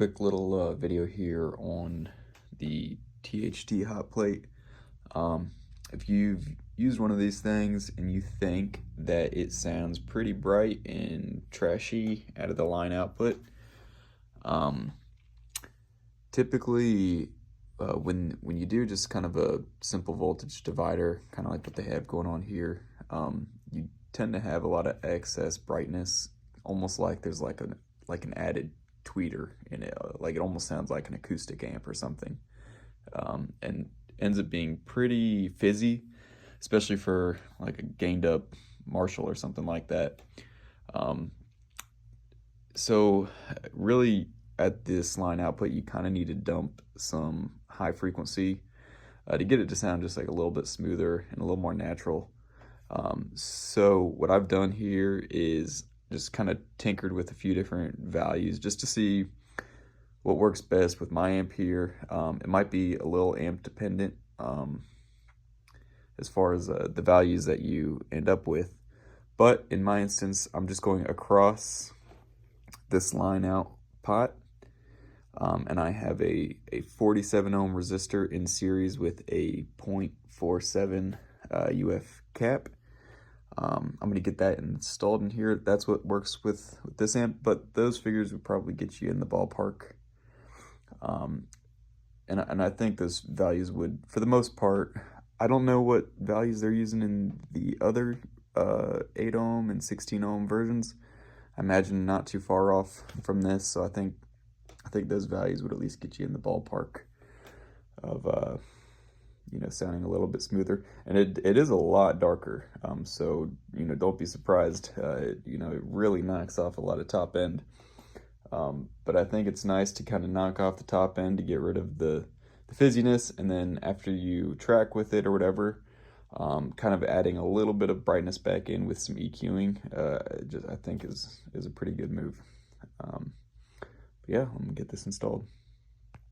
quick little video here on the THD hot plate. If you've used one of these things and you think that it sounds pretty bright and trashy out of the line output, typically when you do just kind of a simple voltage divider, kind of like what they have going on here, you tend to have a lot of excess brightness, almost like there's like an added tweeter in it, like it almost sounds like an acoustic amp or something, and ends up being pretty fizzy, especially for like a gained up Marshall or something like that. So really at this line output, you kind of need to dump some high frequency to get it to sound just like a little bit smoother and a little more natural. So what I've done here is just kind of tinkered with a few different values just to see what works best with my amp here. It might be a little amp dependent as far as the values that you end up with. But in my instance, I'm just going across this line out pot. And I have a 47 ohm resistor in series with a 0.47 UF cap. I'm going to get that installed in here. That's what works with this amp, but those figures would probably get you in the ballpark. And I think those values would, for the most part, I don't know what values they're using in the other 8 ohm and 16 ohm versions. I imagine not too far off from this, so I think those values would at least get you in the ballpark of sounding a little bit smoother. And it is a lot darker, so don't be surprised. It really knocks off a lot of top end, but I think it's nice to kind of knock off the top end to get rid of the fizziness, and then after you track with it or whatever, kind of adding a little bit of brightness back in with some EQing, I think is a pretty good move. Yeah, I'm gonna get this installed.